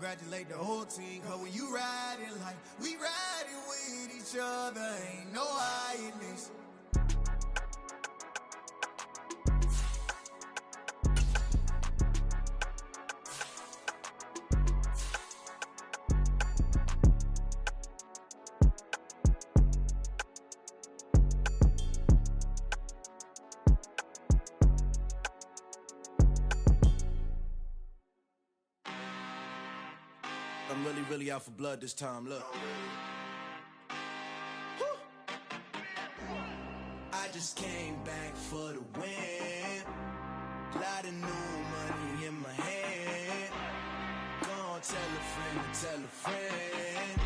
congratulate the whole team. Cause when you riding like we riding with each other, ain't no hiding this. I'm really out for blood this time, look. I just came back for the win. Lot of new money in my hand. Gonna tell a friend to tell a friend.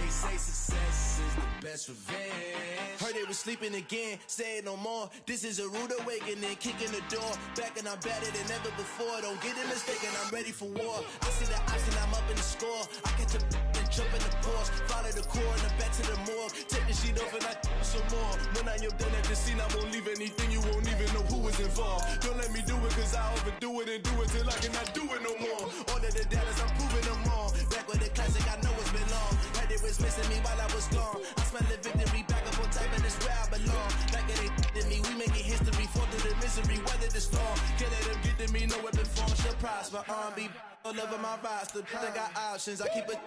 They say success is the best revenge. Heard they was sleeping again, say it no more. This is a rude awakening, kicking the door. Back and I'm better than ever before. Don't get it mistaken, I'm ready for war. I see the option, I'm up in the score. I catch a and jump in the Porsche. Follow the core and the back to the morgue. Take the sheet off and I some more. When I am done at the scene, I won't leave anything. You won't even know who was involved. Don't let me do it, cause I overdo it and do it till I cannot do it no more. All of the doubters, I'm proving them all. Back with the classic, I know it's been long. Heard it was missing me while I was gone. I smell the victory back up on top, and it's where I belong. Like it ain't to me, we making history. Fall through the misery, weather the storm. Can't let them get to me, no weapon form shall prosper. R&B all over my roster. I got options, I keep it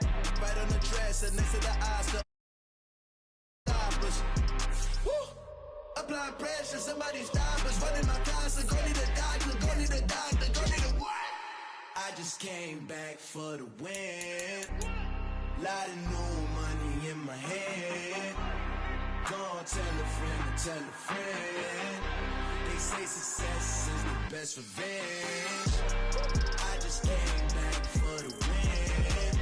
right on the dresser next to the Oscar. Apply pressure, somebody stop us. Running my casa, go need a doctor, go need a doctor, go need a what? I just came back for the win. Lot of new money in my hand. Gonna tell a friend to tell a friend. They say success is the best revenge. I just came back for the win.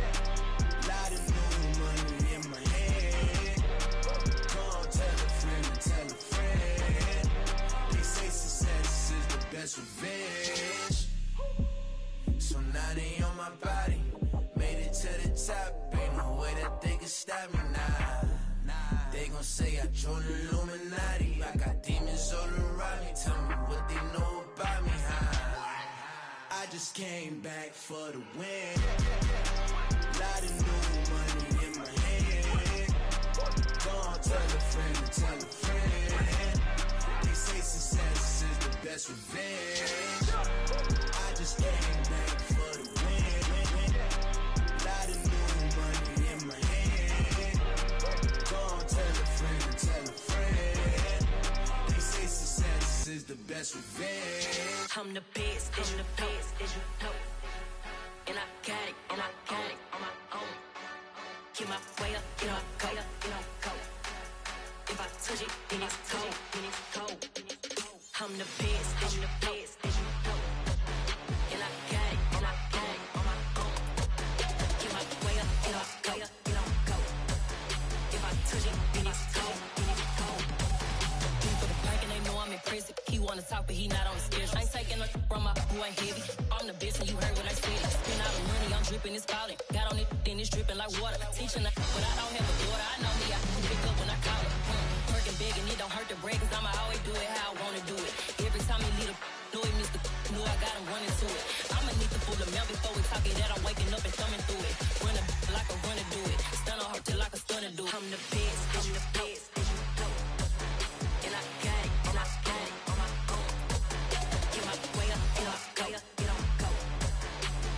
Lot of new money in my hand. Gonna tell a friend to tell a friend. They say success is the best revenge. So now they on my body. Made it to the top. Ain't no way that they can stop me now. They gon' say I joined the Illuminati. I got demons all around me. Tell me what they know about me, huh? I just came back for the win. Lot of new money in my hand. Gonna tell a friend to tell a friend. They say success is the best revenge. I just came back for the win. Lot of new money in my hand. Gonna tell a friend to tell a friend. They say success is the best revenge. I'm the best, I'm the best, as you know. And I got it on my own. Get my way up, get my go, go. If I touch it, then it's cold, I'm the best, as you know. And I got it on my own. Get my way up, get my go. If I touch it, then it's cold. For the park and they know I'm impressive. He wanna talk, but he not on the schedule. I ain't taking no from my boy heavy. I'm the best, and you heard what I said. Spend all the money, I'm dripping, it's falling. Got on it, then it's dripping like water. Teaching her, but I don't have a daughter. I know me, I can pick up when I call her. Working big and it don't hurt the break, cause I'ma always do it how I wanna do it. Every time he lead a know he missed the know I got him running to it. I'ma need to pull the mail before we talk it that I'm waking up and thumbing through it. Run a like a runner do it. Stun on her till like a stunner do it. I'm the best, I'm the best. And I got it, and I got it on my own. Get my way up, get my go.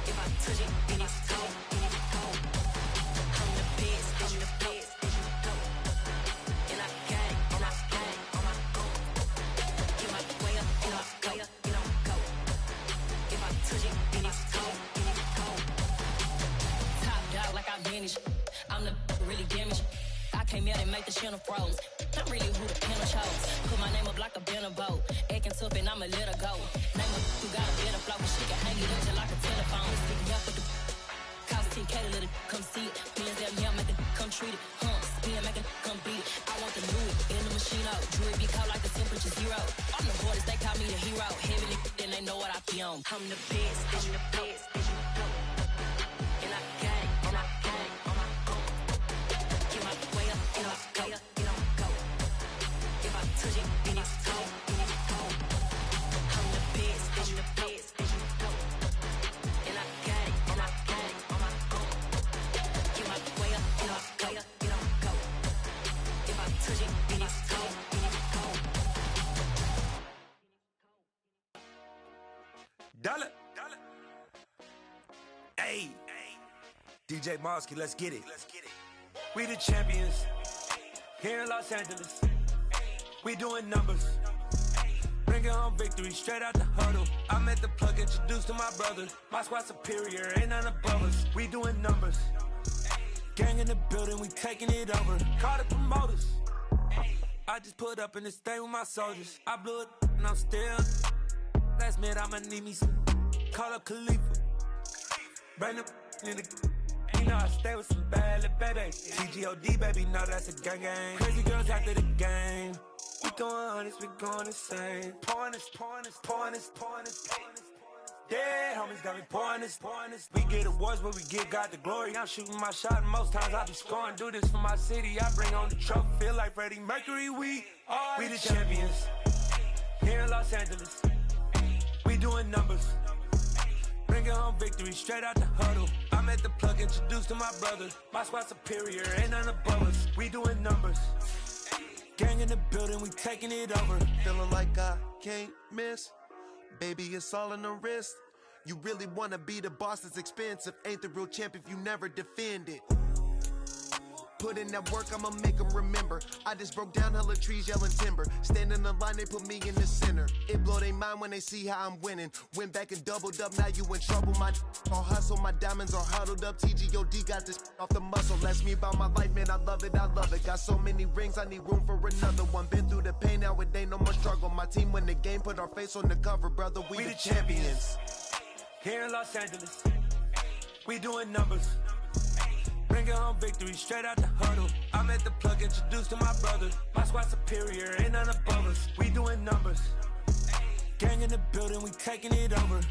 If I touch it, then it's cold. I'm the best, I'm the best. And I got it, and I got it on my own. Get my way up, get my go. If I touch it, then it's cold. Top dog like I vanished. I'm the really damaged. I came out and make the channel froze. Not really who the panel chose. Put my name up like a banner boat. Acting tough and I'ma let her go. Name her who got a better flow, but she can hang it up just like a telephone. Sticking up with the cost 10K to let it come see it. Millions that yeah, make it come treat it. Spin, make it come beat it. I want the new in the machine out. Jewelry be cold like the temperature 0. On the borders, they call me the hero. Heavy then they know what I be on. I'm the best, I'm the best. And I got it, and I got it on my own. Get my way up, get my go. If I touch it, then it's cold. I'm the best, I'm the best. And I got it on my own. Dollar. Hey. DJ Mosky, let's get it. We the champions. Here in Los Angeles. We doing numbers. Bringing home victory straight out the huddle. I'm at the plug, introduced to my brother. My squad superior, ain't none above us. We doing numbers. Gang in the building, we taking it over. Call the promoters. I just put up in this thing with my soldiers. I blew it and I'm still. Last minute I'ma need me some. Call up Khalifa. Bring them in the. You know I stay with some bad little baby. TGOD baby, know that's a gang gang. Crazy girls after the game. We going honest, we going insane. Pouring this. Yeah, homies got me pouring this. We get awards, but we give God the glory. I'm shooting my shot, and most times I be scoring. Do this for my city, I bring on the trophy. Feel like Freddie Mercury, we the champions. Here in Los Angeles, we doing numbers. Bringing home victory straight out the huddle. I'm at the plug, introduced to my brother. My squad superior, ain't none above us. We doing numbers. Gang in the building, we taking it over. Feeling like I can't miss. Baby, it's all in the wrist. You really wanna be the boss, that's expensive. Ain't the real champ if you never defend it. Put in that work, I'ma make them remember. I just broke down hella trees, yelling timber. Stand in the line, they put me in the center. It blow their mind when they see how I'm winning. Went back and doubled up, now you in trouble. My all hustle, my diamonds are huddled up. TGOD got this off the muscle. Ask me about my life, man, I love it. Got so many rings, I need room for another one. Been through the pain, now it ain't no more struggle. My team win the game, put our face on the cover, brother. We the champions. Here in Los Angeles, we doing numbers. Bringing home victory straight out the huddle. I'm at the plug, introduced to my brother. My squad superior, ain't none above us. We doing numbers. Gang in the building, we taking it over.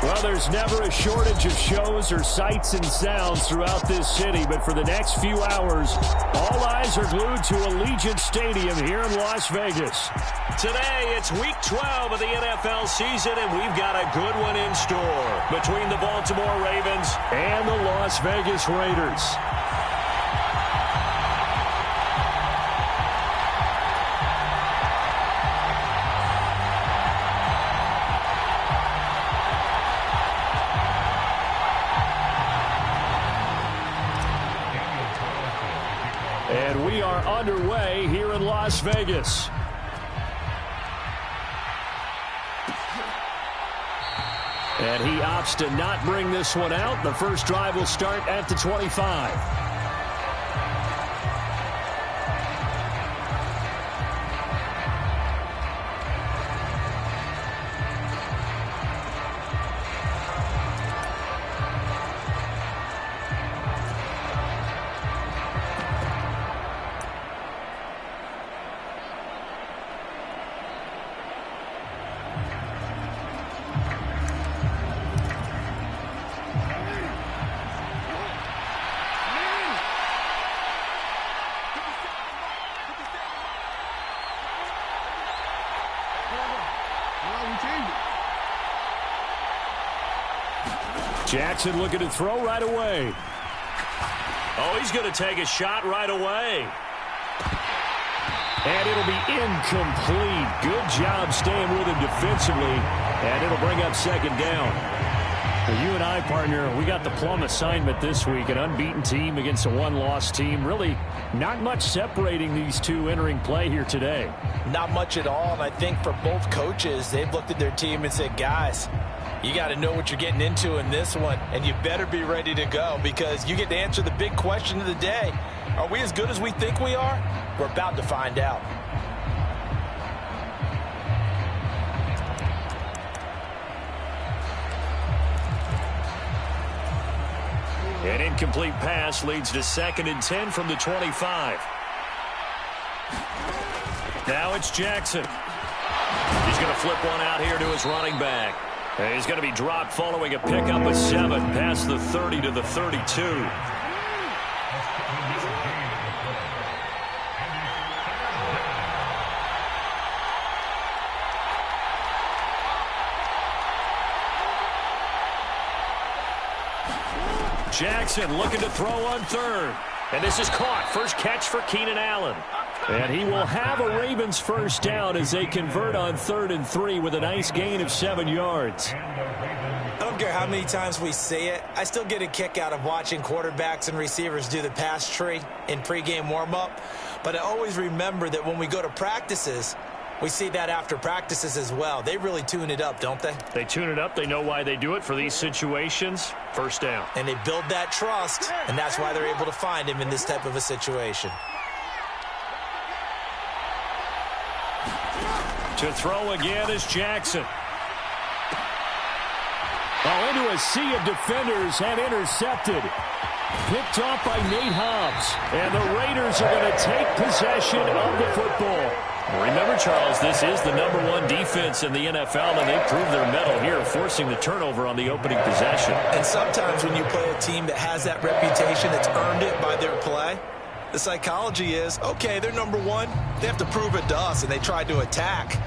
Well, there's never a shortage of shows or sights and sounds throughout this city, but for the next few hours, all eyes are glued to Allegiant Stadium here in Las Vegas. Today, it's Week 12 of the NFL season, and we've got a good one in store between the Baltimore Ravens and the Las Vegas Raiders. And we are underway here in Las Vegas. And he opts to not bring this one out. The first drive will start at the 25. Jackson looking to throw right away. Oh, he's going to take a shot right away. And it'll be incomplete. Good job staying with him defensively. And it'll bring up second down. Well, you and I, partner, we got the plum assignment this week. An unbeaten team against a one-loss team. Really not much separating these two entering play here today. Not much at all. And I think for both coaches, they've looked at their team and said, guys, you got to know what you're getting into in this one, and you better be ready to go because you get to answer the big question of the day. Are we as good as we think we are? We're about to find out. An incomplete pass leads to 2nd and 10 from the 25. Now it's Jackson. He's going to flip one out here to his running back. He's going to be dropped following a pickup of 7 past the 30 to the 32. Jackson looking to throw on third. And this is caught. First catch for Keenan Allen. And he will have a Ravens first down as they convert on 3rd and 3 with a nice gain of 7 yards. I don't care how many times we see it. I still get a kick out of watching quarterbacks and receivers do the pass tree in pregame warm-up. But I always remember that when we go to practices, we see that after practices as well. They really tune it up, don't they? They tune it up. They know why they do it for these situations. First down. And they build that trust, and that's why they're able to find him in this type of a situation. To throw again is Jackson. Oh, into a sea of defenders and intercepted. Picked off by Nate Hobbs. And the Raiders are going to take possession of the football. Remember, Charles, this is the #1 defense in the NFL, and they proved their mettle here, forcing the turnover on the opening possession. And sometimes when you play a team that has that reputation, that's earned it by their play, the psychology is, okay, they're #1. They have to prove it to us, and they tried to attack.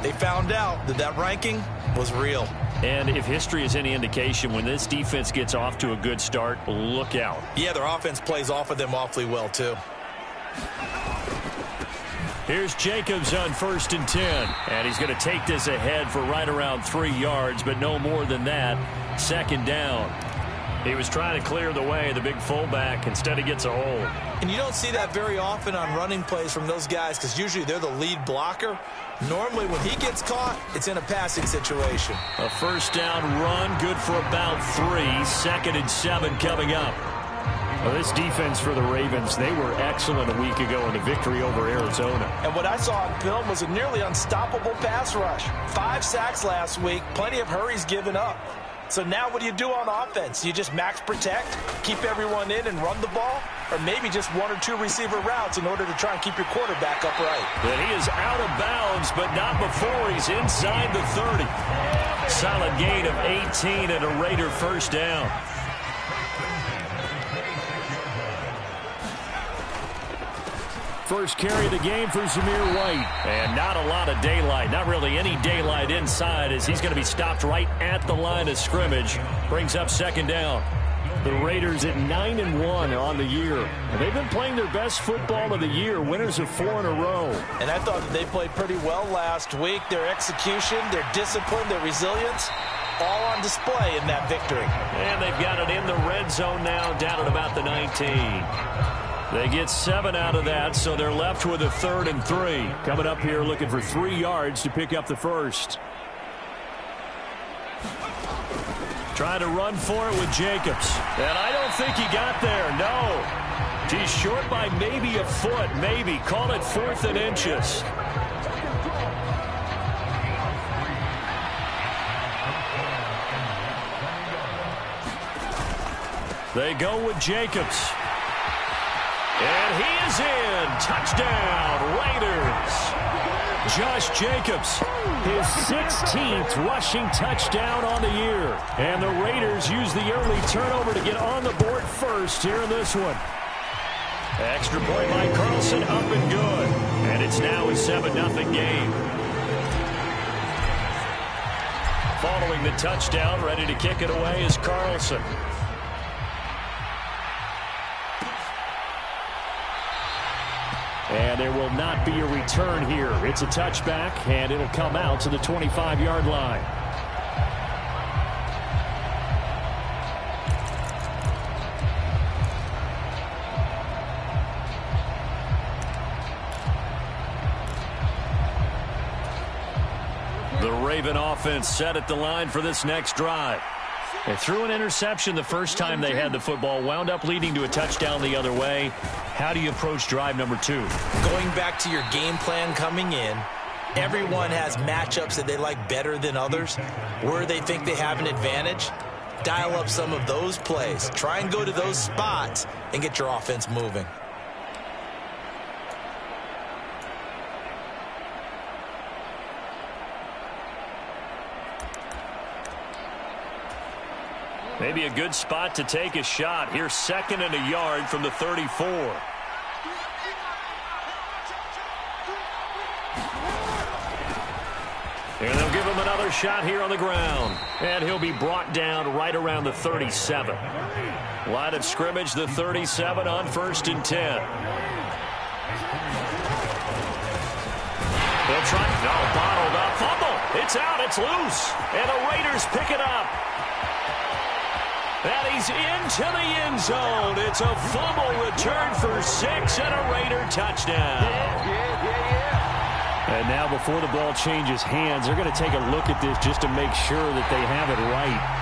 They found out that that ranking was real. And if history is any indication, when this defense gets off to a good start, look out. Yeah, their offense plays off of them awfully well, too. Here's Jacobs on 1st and 10. And he's going to take this ahead for right around 3 yards, but no more than that. 2nd down. He was trying to clear the way, the big fullback. Instead, he gets a hold. And you don't see that very often on running plays from those guys because usually they're the lead blocker. Normally, when he gets caught, it's in a passing situation. A first down run, good for about 3. 2nd and 7 coming up. Well, this defense for the Ravens, they were excellent a week ago in the victory over Arizona. And what I saw on film was a nearly unstoppable pass rush. 5 sacks last week, plenty of hurries given up. So now what do you do on offense? You just max protect, keep everyone in and run the ball? Or maybe just 1 or 2 receiver routes in order to try and keep your quarterback upright? But he is out of bounds, but not before he's inside the 30. Solid gain of 18 and a Raider first down. First carry of the game for Zamir White. And not a lot of daylight. Not really any daylight inside as he's going to be stopped right at the line of scrimmage. Brings up 2nd down. The Raiders at 9-1 on the year. And they've been playing their best football of the year. Winners of 4 in a row. And I thought that they played pretty well last week. Their execution, their discipline, their resilience, all on display in that victory. And they've got it in the red zone now, down at about the 19. They get 7 out of that, so they're left with a 3rd and 3. Coming up here looking for 3 yards to pick up the first. Trying to run for it with Jacobs. And I don't think he got there, no. He's short by maybe a foot, maybe. Call it 4th and inches. They go with Jacobs. And he is in. Touchdown, Raiders. Josh Jacobs, his 16th rushing touchdown on the year. And the Raiders use the early turnover to get on the board first here in this one. Extra point by Carlson, up and good. And it's now a 7-0 game. Following the touchdown, ready to kick it away is Carlson. And there will not be a return here. It's a touchback, and it'll come out to the 25-yard line. The Raven offense set at the line for this next drive. They threw an interception the first time they had the football, wound up leading to a touchdown the other way. How do you approach drive number 2? Going back to your game plan coming in, everyone has matchups that they like better than others. Where they think they have an advantage, dial up some of those plays. Try and go to those spots and get your offense moving. Maybe a good spot to take a shot. Here's 2nd and a yard from the 34. And they'll give him another another shot here on the ground. And he'll be brought down right around the 37. Line of scrimmage, the 37 on 1st and 10. They'll try. No, bottled up. Fumble. It's out. It's loose. And the Raiders pick it up. And he's into the end zone. It's a fumble return for 6 and a Raider touchdown. And now before the ball changes hands, they're going to take a look at this just to make sure that they have it right.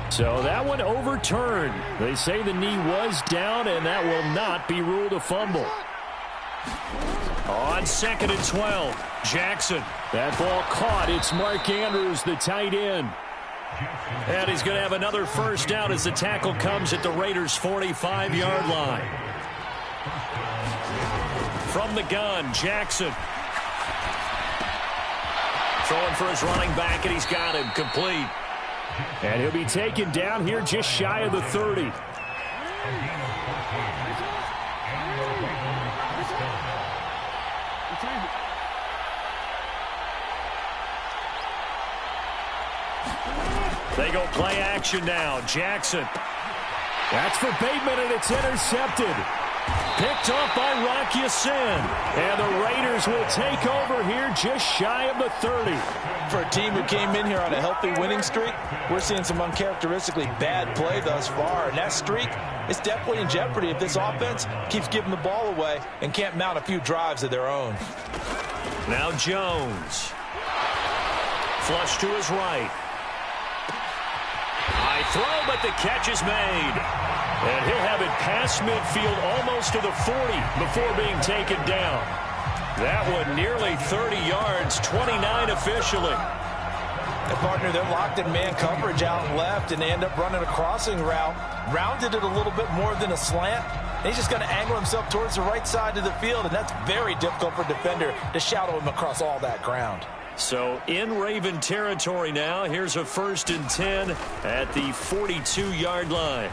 So that one overturned. They say the knee was down, and that will not be ruled a fumble. On 2nd and 12, Jackson. That ball caught. It's Mark Andrews, the tight end. And he's going to have another first down as the tackle comes at the Raiders' 45-yard line. From the gun, Jackson. Throwing for his running back, and he's got him complete. And he'll be taken down here just shy of the 30. They go play action now. Jackson. That's for Bateman, and it's intercepted. Picked up by Rock Ya-Sin. And the Raiders will take over here just shy of the 30. For a team who came in here on a healthy winning streak, we're seeing some uncharacteristically bad play thus far. And that streak is definitely in jeopardy if this offense keeps giving the ball away and can't mount a few drives of their own. Now Jones. Flush to his right. High throw, but the catch is made. And he'll have it past midfield almost to the 40 before being taken down. That one nearly 30 yards, 29 officially. And partner, they're locked in man coverage out left, and they end up running a crossing route. Rounded it a little bit more than a slant. And he's just going to angle himself towards the right side of the field, and that's very difficult for a defender to shadow him across all that ground. So in Raven territory now. Here's a 1st and 10 at the 42-yard line.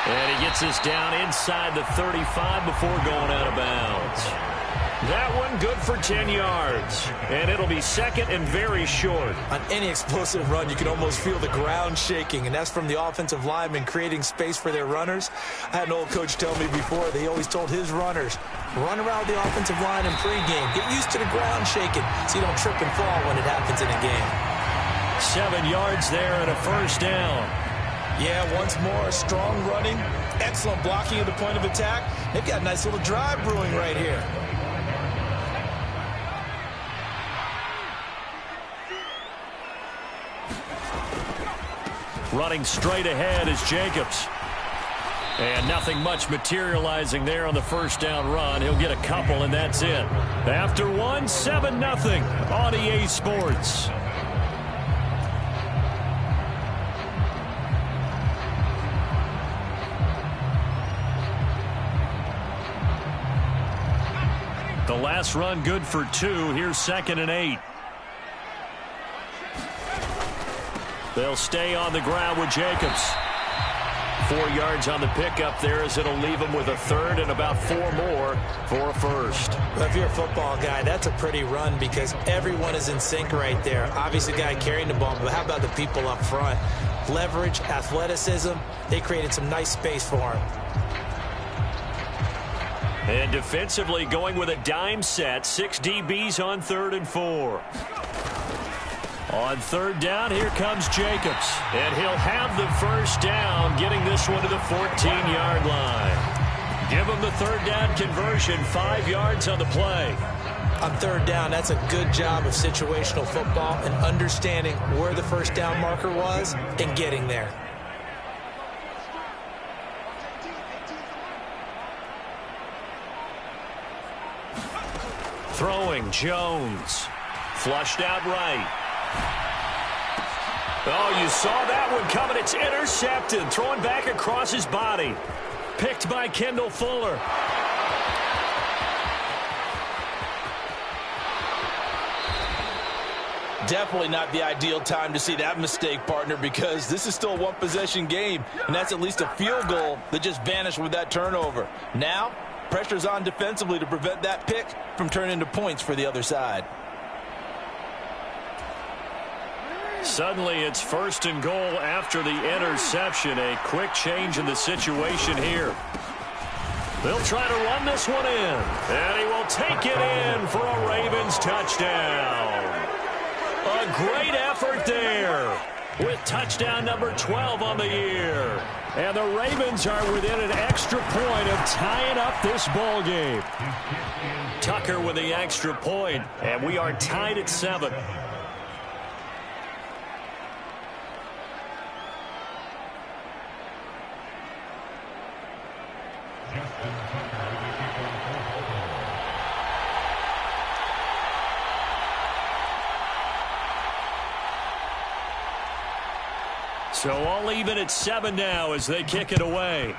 And he gets us down inside the 35 before going out of bounds. That one good for 10 yards. And it'll be 2nd and very short. On any explosive run, you can almost feel the ground shaking, and that's from the offensive linemen creating space for their runners. I had an old coach tell me before, they always told his runners, run around the offensive line in pregame. Get used to the ground shaking so you don't trip and fall when it happens in a game. 7 yards there and a first down. Yeah, once more, strong running, excellent blocking at the point of attack. They've got a nice little drive brewing right here. Running straight ahead is Jacobs. And nothing much materializing there on the first down run. He'll get a couple, and that's it. After one, 7-0 on EA Sports. The last run good for 2. Here's 2nd and 8. They'll stay on the ground with Jacobs. 4 yards on the pickup there as it'll leave them with a 3rd and about 4 more for a first. Well, if you're a football guy, that's a pretty run because everyone is in sync right there. Obviously, the guy carrying the ball, but how about the people up front? Leverage, athleticism, they created some nice space for him. And defensively going with a dime set. 6 DBs on 3rd and 4. On 3rd down, here comes Jacobs. And he'll have the first down, getting this one to the 14-yard line. Give him the 3rd down conversion, 5 yards on the play. On 3rd down, that's a good job of situational football and understanding where the first down marker was and getting there. Throwing, Jones. Flushed out right. Oh, you saw that one coming. It's intercepted. Throwing back across his body. Picked by Kendall Fuller. Definitely not the ideal time to see that mistake, partner, because this is still a one-possession game, and that's at least a field goal that just vanished with that turnover. Now, pressure's on defensively to prevent that pick from turning into points for the other side. Suddenly, it's 1st and goal after the interception. A quick change in the situation here. They'll try to run this one in, and he will take it in for a Ravens touchdown. A great effort there with touchdown number 12 on the year. And the Ravens are within an extra point of tying up this ball game. Tucker with the extra point, and we are tied at 7. So all even at 7 now as they kick it away.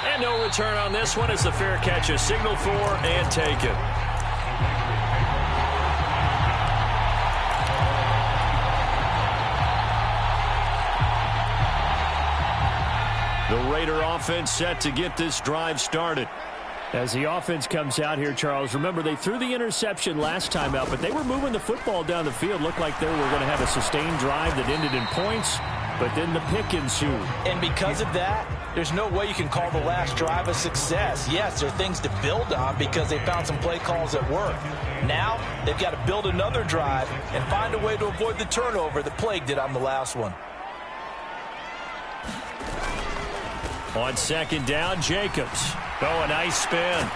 And no return on this one as the fair catch is signaled for and taken. The Raider offense set to get this drive started. As the offense comes out here, Charles, remember they threw the interception last time out, but they were moving the football down the field. Looked like they were going to have a sustained drive that ended in points, but then the pick ensued. And because of that, there's no way you can call the last drive a success. Yes, there are things to build on because they found some play calls that work. Now, they've got to build another drive and find a way to avoid the turnover that plagued it on the last one. On 2nd down, Jacobs. Oh, a nice spin.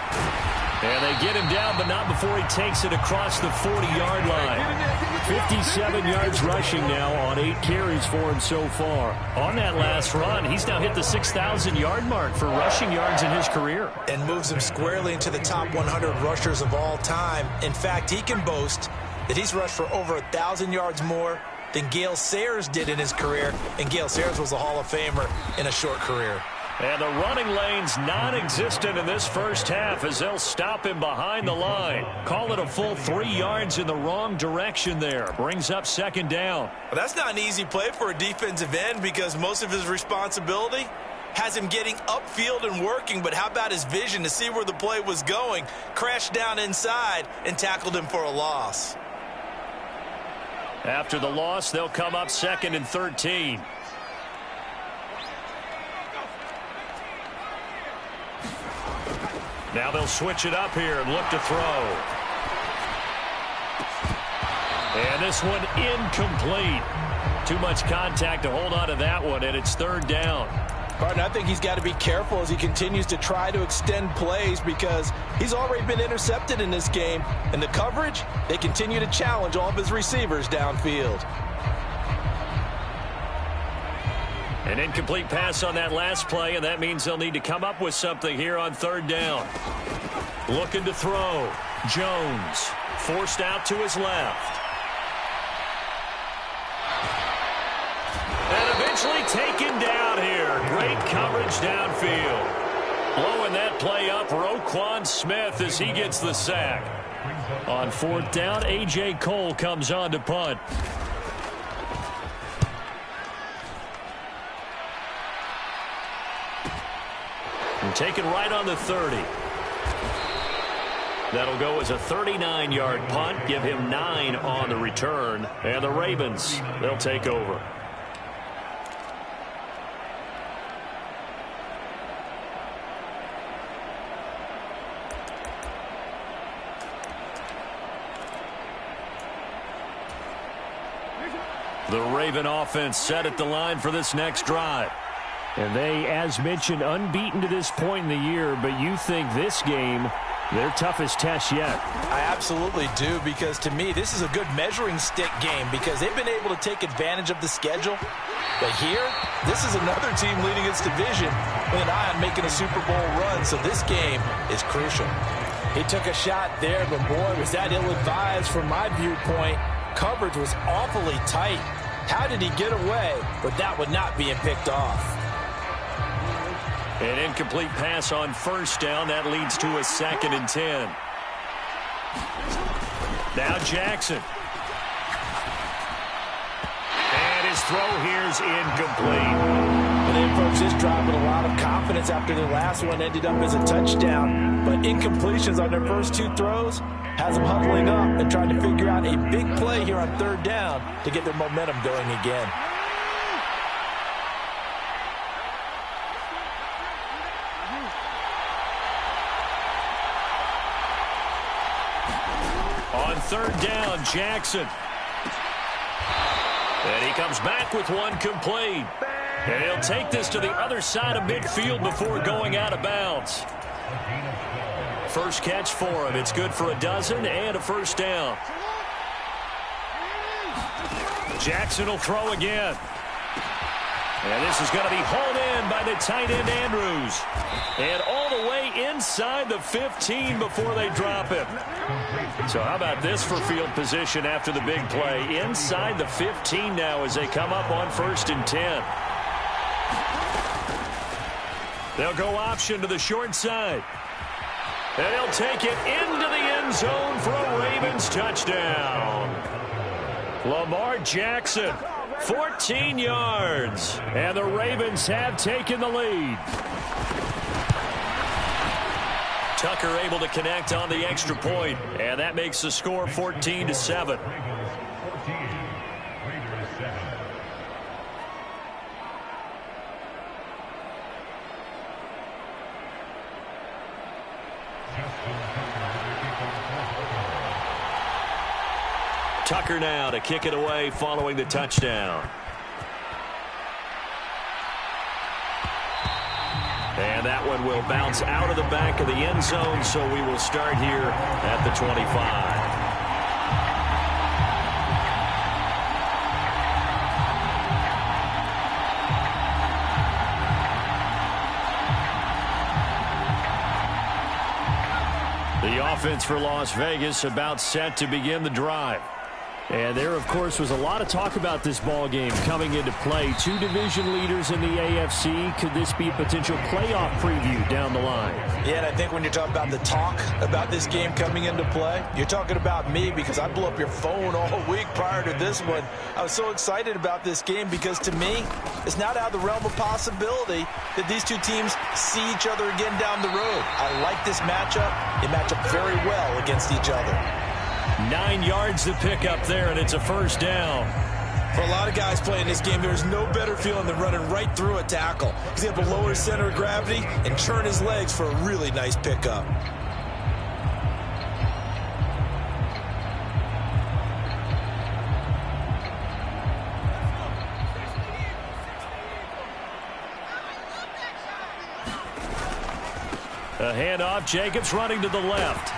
And they get him down, but not before he takes it across the 40-yard line. 57 yards rushing now on 8 carries for him so far. On that last run, he's now hit the 6,000-yard mark for rushing yards in his career. And moves him squarely into the top 100 rushers of all time. In fact, he can boast that he's rushed for over 1,000 yards more than Gale Sayers did in his career. And Gale Sayers was a Hall of Famer in a short career. And the running lane's non-existent in this first half as they'll stop him behind the line. Call it a full 3 yards in the wrong direction there. Brings up 2nd down. Well, that's not an easy play for a defensive end because most of his responsibility has him getting upfield and working, but how about his vision to see where the play was going? Crashed down inside and tackled him for a loss. After the loss, they'll come up 2nd and 13. Now they'll switch it up here and look to throw. And this one incomplete. Too much contact to hold on to that one, and it's 3rd down. Martin, I think he's got to be careful as he continues to try to extend plays because he's already been intercepted in this game. And the coverage, they continue to challenge all of his receivers downfield. An incomplete pass on that last play, and that means they'll need to come up with something here on 3rd down. Looking to throw. Jones forced out to his left. And eventually taken down here. Great coverage downfield. Blowing that play up, Roquan Smith as he gets the sack. On 4th down, A.J. Cole comes on to punt. And taken right on the 30. That'll go as a 39-yard punt. Give him 9 on the return. And the Ravens, they'll take over. The Raven offense set at the line for this next drive. And they, as mentioned, unbeaten to this point in the year, but you think this game, their toughest test yet. I absolutely do, because to me, this is a good measuring stick game because they've been able to take advantage of the schedule. But here, this is another team leading its division with an eye on making a Super Bowl run, so this game is crucial. He took a shot there, but boy, was that ill-advised from my viewpoint. Coverage was awfully tight. How did he get away with that one not being picked off? An incomplete pass on 1st down. That leads to a 2nd and 10. Now Jackson. And his throw here's incomplete. And then, folks, this drive with a lot of confidence after their last one ended up as a touchdown. But incompletions on their first 2 throws has them huddling up and trying to figure out a big play here on 3rd down to get their momentum going again. On 3rd down, Jackson. And he comes back with one complete. And he'll take this to the other side of midfield before going out of bounds. First catch for him. It's good for a dozen and a first down. Jackson will throw again. And this is going to be hauled in by the tight end Andrews. And all the way inside the 15 before they drop him. So how about this for field position after the big play? Inside the 15 now as they come up on 1st and 10. They'll go option to the short side. And he'll take it into the end zone for a Ravens touchdown. Lamar Jackson, 14 yards. And the Ravens have taken the lead. Tucker able to connect on the extra point, and that makes the score 14-7. Tucker now to kick it away following the touchdown. And that one will bounce out of the back of the end zone, so we will start here at the 25. The offense for Las Vegas about set to begin the drive. And there, of course, was a lot of talk about this ball game coming into play. 2 division leaders in the AFC. Could this be a potential playoff preview down the line? Yeah, and I think when you're talking about the talk about this game coming into play, you're talking about me because I blew up your phone all week prior to this one. I was so excited about this game because, to me, it's not out of the realm of possibility that these 2 teams see each other again down the road. I like this matchup. They match up very well against each other. 9 yards to pick up there, and it's a first down. For a lot of guys playing this game, there's no better feeling than running right through a tackle. He's able to lower his center of gravity and churn his legs for a really nice pickup. A handoff, Jacobs running to the left.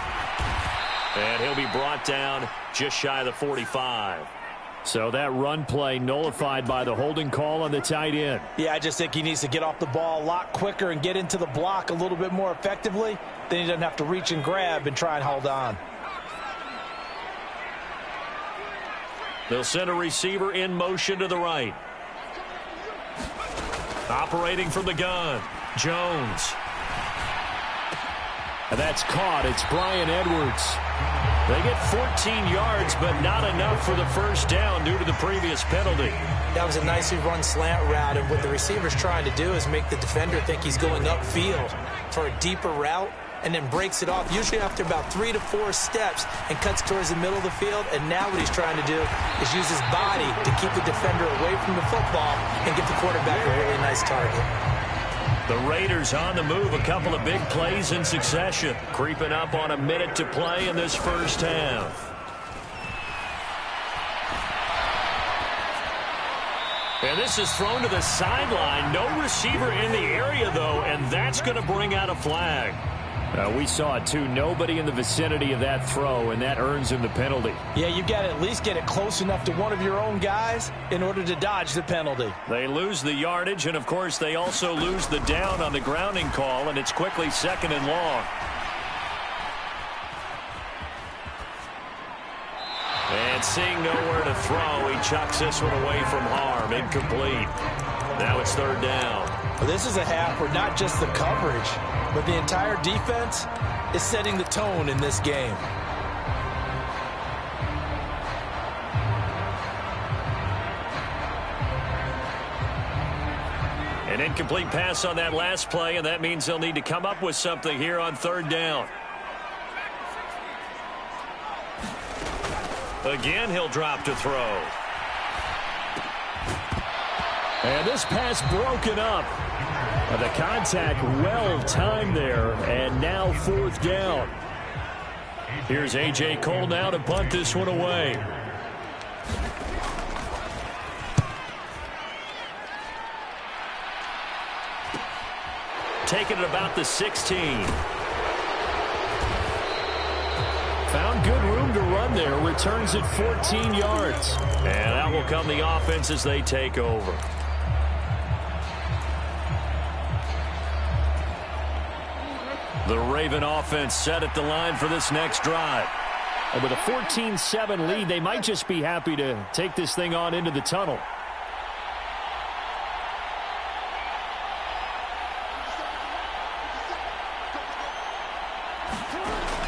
And he'll be brought down just shy of the 45. So that run play nullified by the holding call on the tight end. Yeah, I just think he needs to get off the ball a lot quicker and get into the block a little bit more effectively. Then he doesn't have to reach and grab and try and hold on. They'll send a receiver in motion to the right. Operating from the gun, Jones. And that's caught. It's Brian Edwards. They get 14 yards, but not enough for the first down due to the previous penalty. That was a nicely run slant route, and what the receiver's trying to do is make the defender think he's going upfield for a deeper route, and then breaks it off, usually after about 3 to 4 steps, and cuts towards the middle of the field. And now what he's trying to do is use his body to keep the defender away from the football and give the quarterback a really nice target. The Raiders on the move, a couple of big plays in succession, creeping up on a minute to play in this first half. And this is thrown to the sideline. No receiver in the area, though, and that's going to bring out a flag. We saw it, too. Nobody in the vicinity of that throw, and that earns him the penalty. Yeah, you've got to at least get it close enough to one of your own guys in order to dodge the penalty. They lose the yardage, and, of course, they also lose the down on the grounding call, and it's quickly 2nd and long. And seeing nowhere to throw, he chucks this one away from harm. Incomplete. Now it's 3rd down. Well, this is a half where not just the coverage, but the entire defense is setting the tone in this game. An incomplete pass on that last play, and that means they'll need to come up with something here on third down. Again, he'll drop to throw. And this pass broken up. The contact well timed there, and now fourth down. Here's A.J. Cole now to punt this one away. Taking it about the 16. Found good room to run there. Returns it 14 yards. And out will come the offense as they take over. The Raven offense set at the line for this next drive. And with a 14-7 lead, they might just be happy to take this thing on into the tunnel.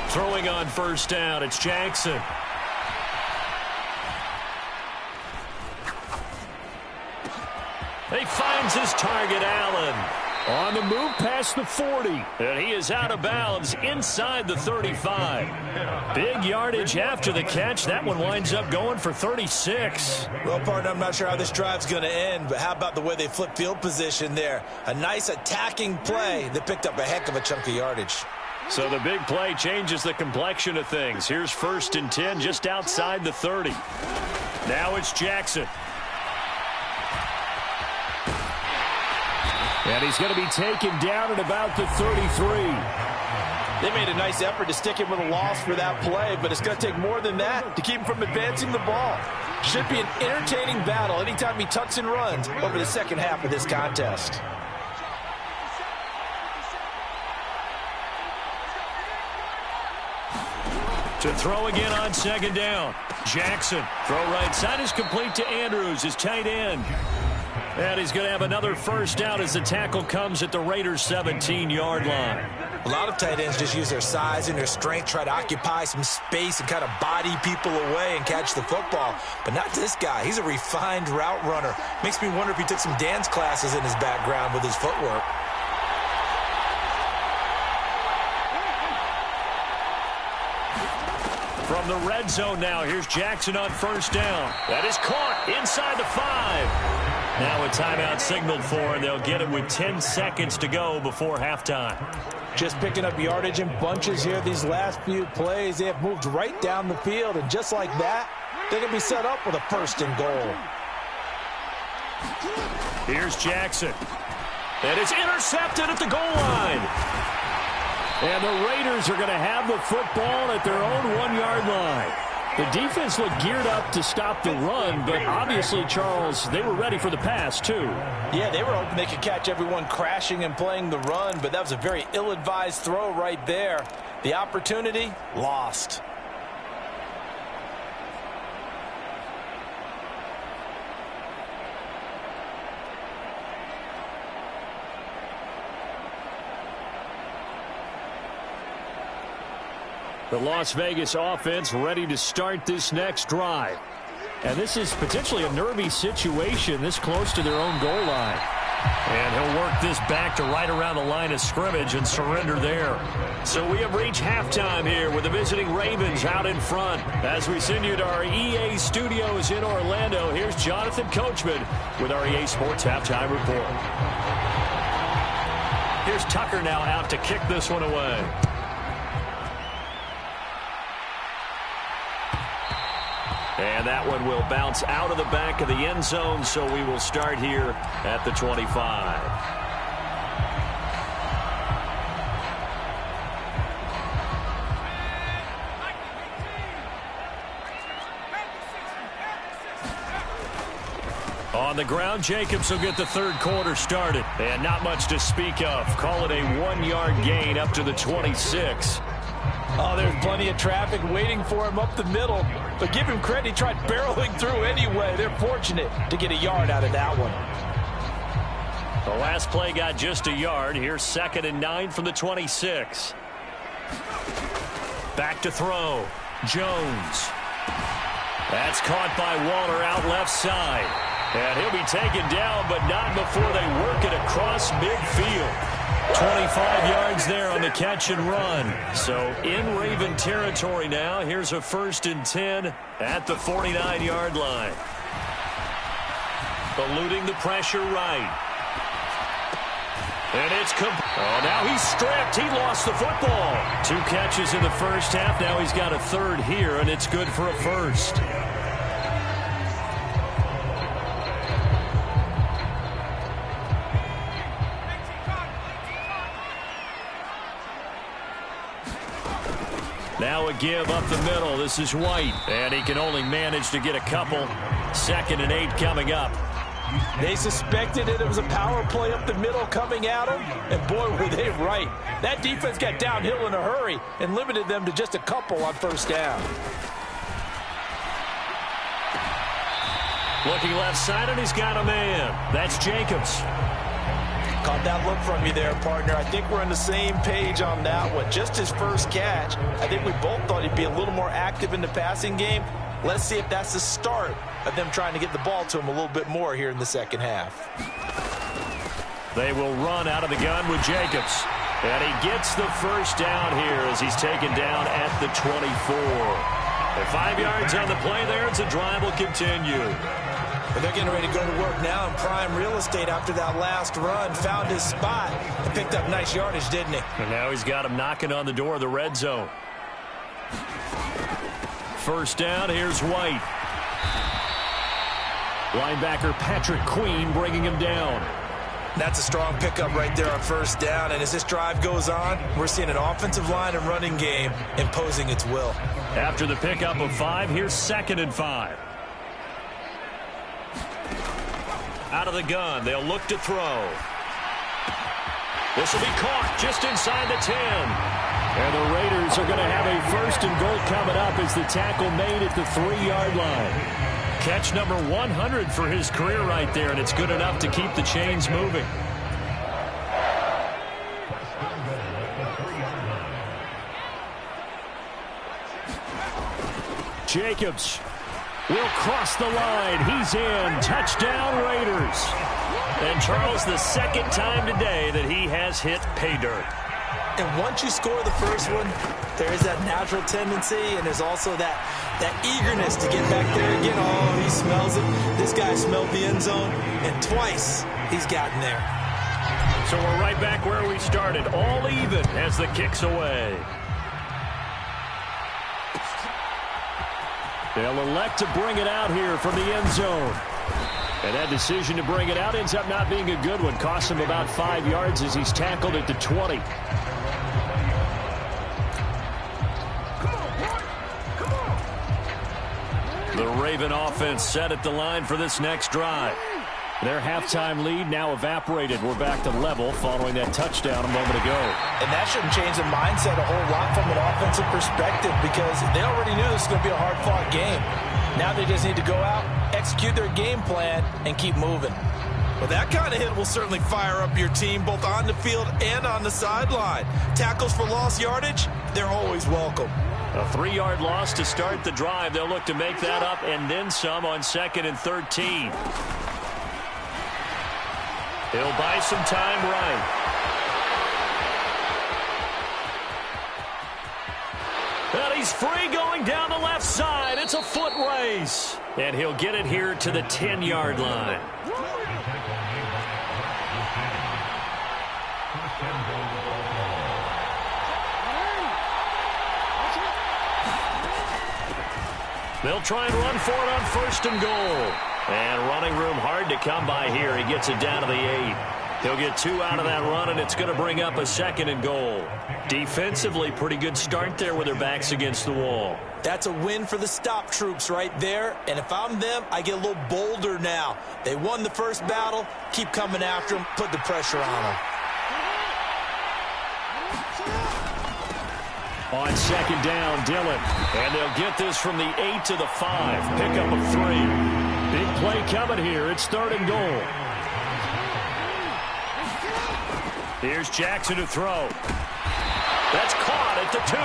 Throwing on first down, it's Jackson. He finds his target, Allen. On the move past the 40. And he is out of bounds inside the 35. Big yardage after the catch. That one winds up going for 36. Well, partner, I'm not sure how this drive's going to end, but how about the way they flip field position there? A nice attacking play that picked up a heck of a chunk of yardage. So the big play changes the complexion of things. Here's 1st and 10 just outside the 30. Now it's Jackson. And he's going to be taken down at about the 33. They made a nice effort to stick him with a loss for that play, but it's going to take more than that to keep him from advancing the ball. Should be an entertaining battle anytime he tucks and runs over the second half of this contest. To throw again on second down. Jackson, throw right side is complete to Andrews, his tight end. And he's going to have another first down as the tackle comes at the Raiders' 17-yard line. A lot of tight ends just use their size and their strength, try to occupy some space and kind of body people away and catch the football. But not this guy. He's a refined route runner. Makes me wonder if he took some dance classes in his background with his footwork. From the red zone now, here's Jackson on first down. That is caught inside the 5. Now a timeout signaled for, and they'll get it with 10 seconds to go before halftime. Just picking up yardage in bunches here these last few plays. They have moved right down the field, and just like that, they're going to be set up with a 1st and goal. Here's Jackson. And it's intercepted at the goal line. And the Raiders are going to have the football at their own 1-yard line. The defense looked geared up to stop the run, but obviously, Charles, they were ready for the pass, too. Yeah, they were hoping they could catch everyone crashing and playing the run, but that was a very ill-advised throw right there. The opportunity, lost. The Las Vegas offense ready to start this next drive. And this is potentially a nervy situation this close to their own goal line. And he'll work this back to right around the line of scrimmage and surrender there. So we have reached halftime here with the visiting Ravens out in front. As we send you to our EA studios in Orlando, here's Jonathan Coachman with our EA Sports Halftime Report. Here's Tucker now out to kick this one away. And that one will bounce out of the back of the end zone, so we will start here at the 25. On the ground, Jacobs will get the third quarter started. And not much to speak of. Call it a 1-yard gain up to the 26. Oh, there's plenty of traffic waiting for him up the middle. But give him credit, he tried barreling through anyway. They're fortunate to get a yard out of that one. The last play got just a yard. Here's 2nd and 9 from the 26. Back to throw. Jones. That's caught by Waller out left side. And he'll be taken down, but not before they work it across midfield. 25 yards there on the catch and run. So in Raven territory now. Here's a 1st and 10 at the 49-yard line. Eluding the pressure right. And it's now he's stripped. He lost the football. 2 catches in the first half. Now he's got a 3rd here, and it's good for a 1st. Now a give up the middle. This is White. And he can only manage to get a couple. 2nd and 8 coming up. They suspected it was a power play up the middle coming at them. And boy, were they right. That defense got downhill in a hurry and limited them to just a couple on 1st down. Looking left side, and he's got a man. That's Jacobs. Caught that look from you there, partner. I think we're on the same page on that one. Just his first catch. I think we both thought he'd be a little more active in the passing game. Let's see if that's the start of them trying to get the ball to him a little bit more here in the second half. They will run out of the gun with Jacobs. And he gets the 1st down here as he's taken down at the 24. And 5 yards on the play there, and the drive will continue. But they're getting ready to go to work now in prime real estate after that last run. Found his spot and picked up nice yardage, didn't he? And now he's got him knocking on the door of the red zone. 1st down, here's White. Linebacker Patrick Queen bringing him down. That's a strong pickup right there on 1st down. And as this drive goes on, we're seeing an offensive line and running game imposing its will. After the pickup of 5, here's 2nd and 5. Out of the gun, they'll look to throw. This will be caught just inside the 10. And the Raiders are going to have a 1st and goal coming up as the tackle made at the 3-yard line. Catch number 100 for his career right there, and it's good enough to keep the chains moving. Jacobs will cross the line. He's in. Touchdown, Raiders. And Charles, the 2nd time today that he has hit pay dirt. And once you score the first one, there is that natural tendency, and there's also that eagerness to get back there again. Oh, he smells it. This guy smelled the end zone, and twice he's gotten there. So we're right back where we started, all even as the kick's away. They'll elect to bring it out here from the end zone. And that decision to bring it out ends up not being a good one. Costs him about 5 yards as he's tackled at the 20. The Raven offense set at the line for this next drive. Their halftime lead now evaporated. We're back to level following that touchdown a moment ago. And that shouldn't change the mindset a whole lot from an offensive perspective because they already knew this was going to be a hard-fought game. Now they just need to go out, execute their game plan, and keep moving. Well, that kind of hit will certainly fire up your team both on the field and on the sideline. Tackles for lost yardage, they're always welcome. A 3-yard loss to start the drive. They'll look to make that up and then some on 2nd and 13. He'll buy some time right. And he's free going down the left side. It's a foot race. And he'll get it here to the 10-yard line. They'll try and run for it on 1st and goal. And running room hard to come by here. He gets it down to the 8. He'll get 2 out of that run, and it's going to bring up a 2nd and goal. Defensively, pretty good start there with their backs against the wall. That's a win for the stop troops right there. And if I'm them, I get a little bolder now. They won the first battle. Keep coming after them. Put the pressure on them. On 2nd down, Dillon. And they'll get this from the 8 to the 5. Pickup of 3. Big play coming here. It's 3rd and goal. Here's Jackson to throw. That's caught at the 2.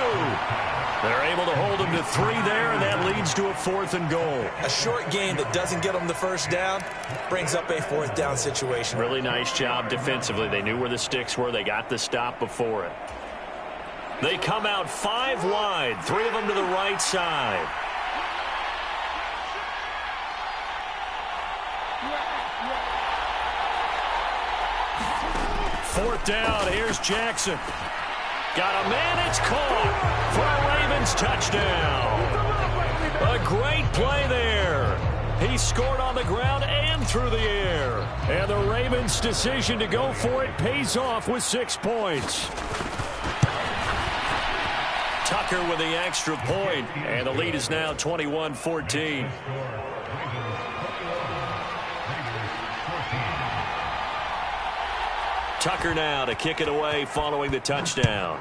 They're able to hold him to 3 there, and that leads to a 4th and goal. A short game that doesn't get them the first down brings up a 4th down situation. Really nice job defensively. They knew where the sticks were. They got the stop before it. They come out 5 wide, 3 of them to the right side. Fourth down, here's Jackson. Got a man, it's caught for a Ravens touchdown. A great play there. He scored on the ground and through the air. And the Ravens' decision to go for it pays off with 6 points. Tucker with the extra point, and the lead is now 21-14. Tucker now to kick it away following the touchdown.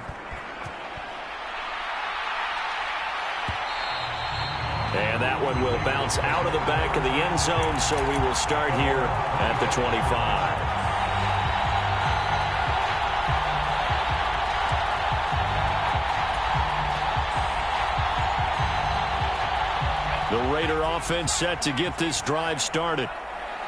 And that one will bounce out of the back of the end zone, so we will start here at the 25. The Raider offense set to get this drive started.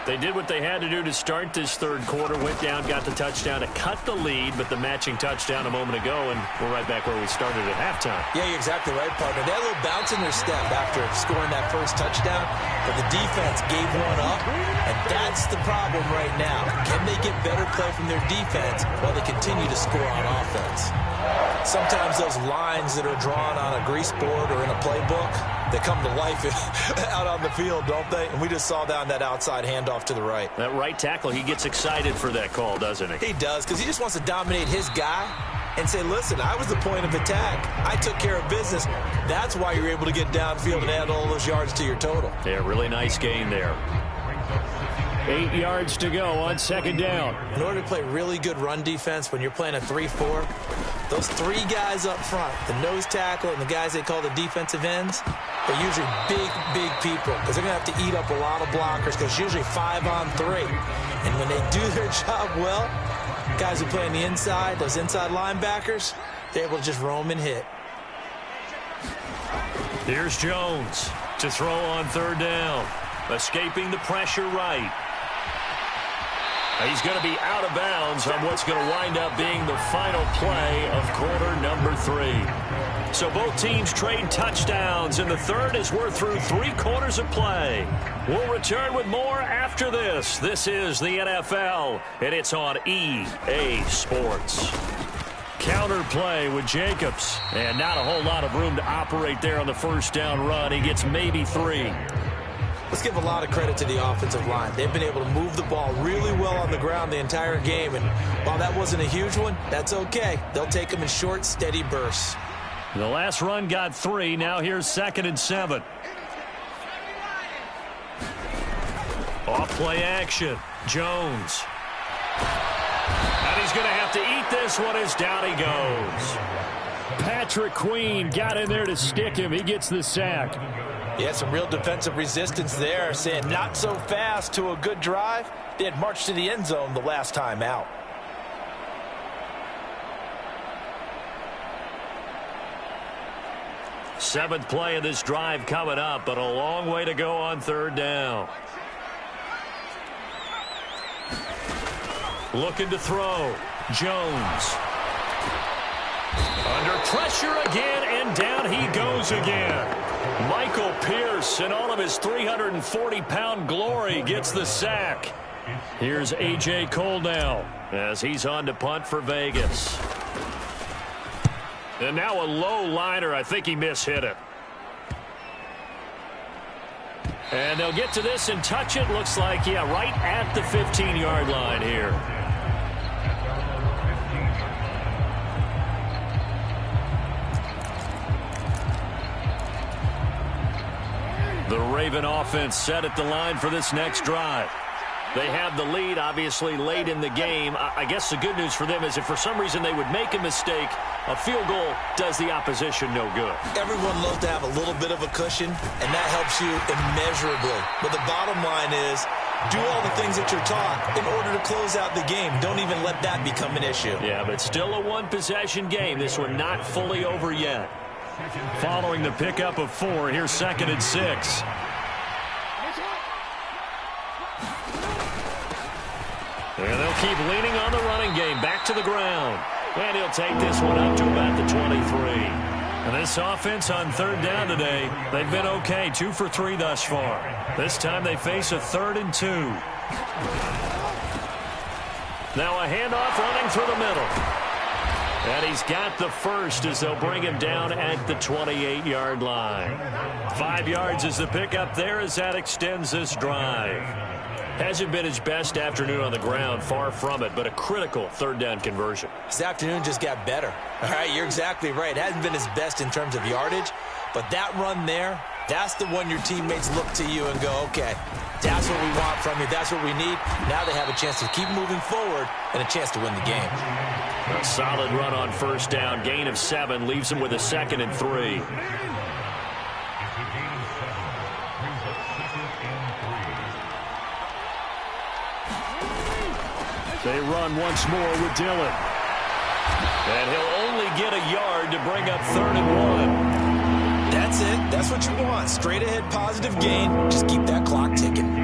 They did what they had to do to start this third quarter, went down, got the touchdown to cut the lead, but the matching touchdown a moment ago, and we're right back where we started at halftime. Yeah, you're exactly right, partner. They had a little bounce in their step after scoring that first touchdown, but the defense gave one up, and that's the problem right now. Can they get better play from their defense while they continue to score on offense? Sometimes those lines that are drawn on a grease board or in a playbook, they come to life out on the field, don't they? And we just saw down that outside handoff to the right. That right tackle, he gets excited for that call, doesn't he? He does, because he just wants to dominate his guy and say, listen, I was the point of attack. I took care of business. That's why you're able to get downfield and add all those yards to your total. Yeah, really nice gain there. 8 yards to go on second down. In order to play really good run defense when you're playing a 3-4, those 3 guys up front, the nose tackle and the guys they call the defensive ends, they're usually big people because they're going to have to eat up a lot of blockers because it's usually 5 on 3. And when they do their job well, guys who play on the inside, those inside linebackers, they're able to just roam and hit. Here's Jones to throw on third down. Escaping the pressure right. He's going to be out of bounds on what's going to wind up being the final play of quarter number 3. So both teams trade touchdowns in the third as we're through 3 quarters of play. We'll return with more after this. This is the NFL, and it's on EA Sports. Counter play with Jacobs, and not a whole lot of room to operate there on the first down run. He gets maybe 3. Let's give a lot of credit to the offensive line. They've been able to move the ball really well on the ground the entire game. And while that wasn't a huge one, that's okay. They'll take them in short, steady bursts. The last run got 3. Now here's 2nd and 7. Off play action. Jones. And he's going to have to eat this one as down he goes. Patrick Queen got in there to stick him. He gets the sack. Yeah, some real defensive resistance there, saying not so fast to a good drive. They had marched to the end zone the last time out. Seventh play of this drive coming up, but a long way to go on third down. Looking to throw. Jones. Under pressure again, and down he goes again. Michael Pierce, in all of his 340-pound glory, gets the sack. Here's A.J. Cole now as he's on to punt for Vegas. And now a low liner. I think he mishit it. And they'll get to this and touch it. Looks like, yeah, right at the 15-yard line here. The Raven offense set at the line for this next drive. They have the lead, obviously, late in the game. I guess the good news for them is if for some reason they would make a mistake, a field goal does the opposition no good. Everyone loves to have a little bit of a cushion, and that helps you immeasurably. But the bottom line is, do all the things that you're taught in order to close out the game. Don't even let that become an issue. Yeah, but still a one-possession game. This one not fully over yet. Following the pickup of 4, here's 2nd and 6. And they'll keep leaning on the running game. Back to the ground. And he'll take this one up to about the 23. And this offense on 3rd down today, they've been okay. 2 for 3 thus far. This time they face a 3rd and 2. Now a handoff running through the middle. And he's got the first as they'll bring him down at the 28-yard line. 5 yards is the pickup there as that extends this drive. Hasn't been his best afternoon on the ground, far from it, but a critical 3rd down conversion. His afternoon just got better. All right, you're exactly right. Hasn't been his best in terms of yardage, but that run there, that's the one your teammates look to you and go, okay, that's what we want from you. That's what we need. Now they have a chance to keep moving forward and a chance to win the game. A solid run on 1st down. Gain of 7 leaves him with a 2nd and 3. They run once more with Dillon. And he'll only get a yard to bring up 3rd and 1. That's it. That's what you want. Straight ahead positive gain. Just keep that clock ticking.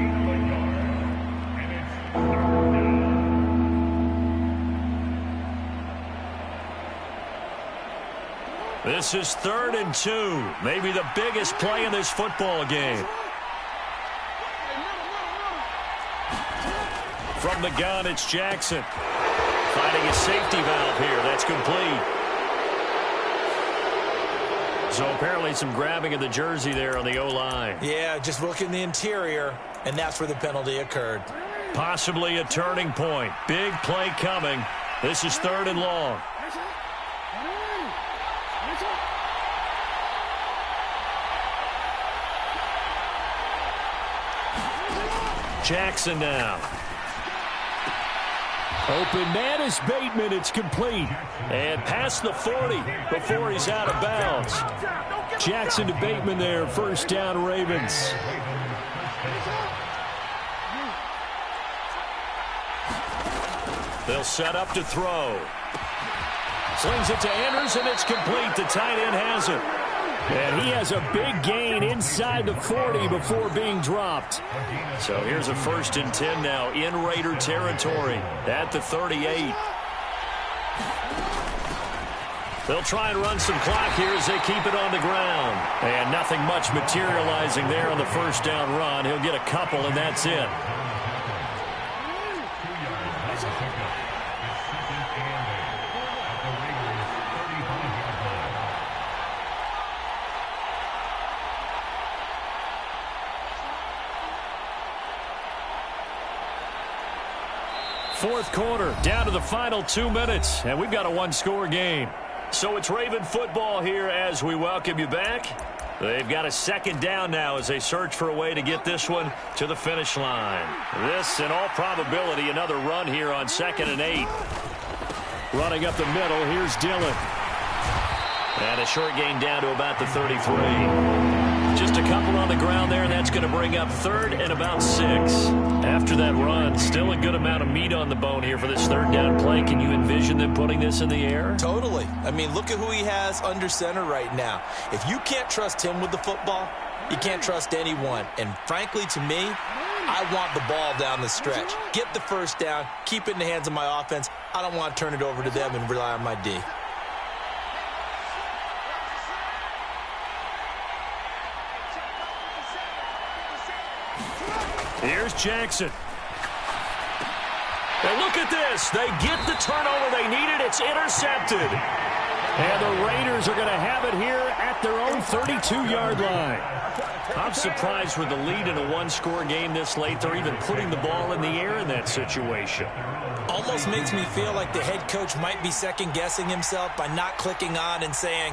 This is 3rd and 2. Maybe the biggest play in this football game. From the gun, it's Jackson. Finding a safety valve here. That's complete. So apparently some grabbing of the jersey there on the O-line. Yeah, just look in the interior, and that's where the penalty occurred. Possibly a turning point. Big play coming. This is 3rd and long. Jackson now. Open man is Bateman. It's complete. And past the 40 before he's out of bounds. Jackson to Bateman there. 1st down, Ravens. They'll set up to throw. Slings it to Anders, and it's complete. The tight end has it. And he has a big gain inside the 40 before being dropped. So here's a 1st and 10 now in Raider territory at the 38. They'll try and run some clock here as they keep it on the ground. And nothing much materializing there on the 1st down run. He'll get a couple, and that's it. Fourth quarter, down to the final 2 minutes, and we've got a 1-score game. So it's Raven football here as we welcome you back. They've got a 2nd down now as they search for a way to get this one to the finish line. This, in all probability, another run here on 2nd and 8. Running up the middle, here's Dillon. And a short gain down to about the 33. Just a couple on the ground there, and that's going to bring up 3rd and about 6. After that run, still a good amount of meat on the bone here for this 3rd down play. Can you envision them putting this in the air? Totally. I mean, look at who he has under center right now. If you can't trust him with the football, you can't trust anyone. And frankly, to me, I want the ball down the stretch. Get the 1st down, keep it in the hands of my offense. I don't want to turn it over to them and rely on my D. Here's Jackson. And look at this. They get the turnover they needed. It's intercepted. And the Raiders are going to have it here at their own 32-yard line. I'm surprised with the lead in a 1-score game this late. They're even putting the ball in the air in that situation. Almost makes me feel like the head coach might be second-guessing himself by not clicking on and saying,